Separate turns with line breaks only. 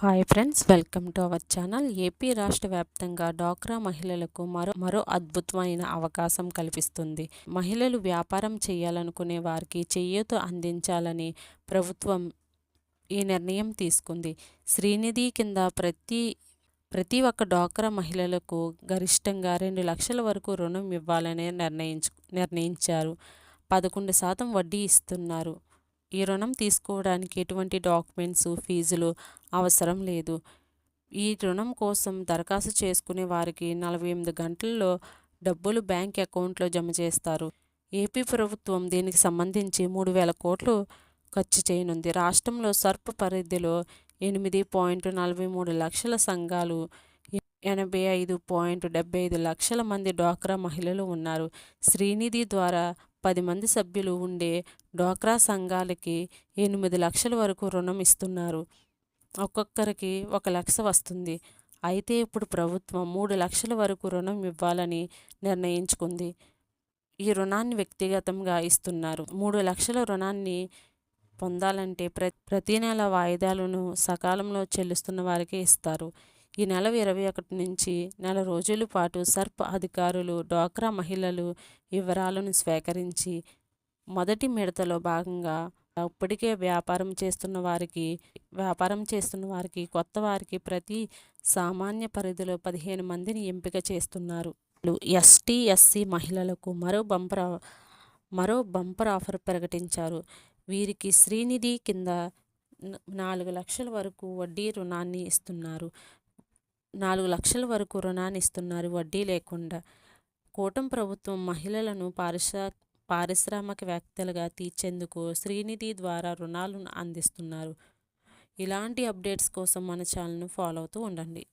Hi friends, welcome to our channel. AP రాష్ట్ర వ్యాప్తంగా డ్వాక్రా మహిళలకు మరో అద్భుతమైన అవకాశం కల్పిస్తుంది. మహిళలు వ్యాపారం చేయాలనుకునే వారికి చేయూత అందించాలని ప్రభుత్వం ఈ నిర్ణయం తీసుకుంది. శ్రీనిధి కింద ప్రతి ఒక్క డ్వాక్రా మహిళలకు గరిష్టంగా 2 లక్షల వరకు రుణం ఇవ్వాలని నిర్ణయించారు. 11% వడ్డీ ఇస్తున్నారు. ఈ రుణం తీసుకోవడానికి ఎటువంటి డాక్యుమెంట్స్, ఫీజులు అవసరం లేదు. ఈ రుణం కోసం దరఖాస్తు చేసుకునే వారికి 48 గంటల్లో డబ్బులు బ్యాంక్ అకౌంట్లో జమ చేస్తారు. ఏపీ ప్రభుత్వం దీనికి సంబంధించి 3,000 కోట్లు ఖర్చు చేయనుంది. రాష్ట్రంలో సర్ప్ పరిధిలో 8.43 లక్షల సంఘాలు, 85.75 లక్షల మంది డ్వాక్రా మహిళలు ఉన్నారు. శ్రీనిధి ద్వారా 10 మంది సభ్యులు ఉండే డ్వాక్రా సంఘాలకి 8 లక్షల వరకు రుణం ఇస్తున్నారు. ఒక్కొక్కరికి 1 లక్ష వస్తుంది. అయితే ఇప్పుడు ప్రభుత్వం 3 లక్షల వరకు రుణం ఇవ్వాలని నిర్ణయించుకుంది. ఈ రుణాన్ని వ్యక్తిగతంగా ఇస్తున్నారు. 3 లక్షల రుణాన్ని పొందాలంటే ప్రతి నెల వాయిదాలను సకాలంలో చెల్లిస్తున్న వారికి ఇస్తారు. ఈ నెల 21 నుంచి నెల రోజుల పాటు సర్ప్ అధికారులు డ్వాక్రా మహిళలు వివరాలను స్వీకరించి మొదటి మిడతలో భాగంగా ఇప్పటికే వ్యాపారం చేస్తున్న వారికి కొత్త వారికి ప్రతి సామాన్య పరిధిలో 15 మందిని ఎంపిక చేస్తున్నారు. ఎస్టీ, ఎస్సీ మహిళలకు మరో బంపర్ ఆఫర్ ప్రకటించారు. వీరికి శ్రీనిధి కింద 4 లక్షల వరకు వడ్డీ రుణాన్ని ఇస్తున్నారు. 4 లక్షల వరకు రుణాన్ని ఇస్తున్నారు వడ్డీ లేకుండా. కూటమి ప్రభుత్వం మహిళలను పారిశ్రామికవేత్తలుగా తీర్చేందుకు శ్రీనిధి ద్వారా రుణాలను అందిస్తున్నారు. ఇలాంటి అప్డేట్స్ కోసం మన ఛానల్ను ఫాలో అవుతూ ఉండండి.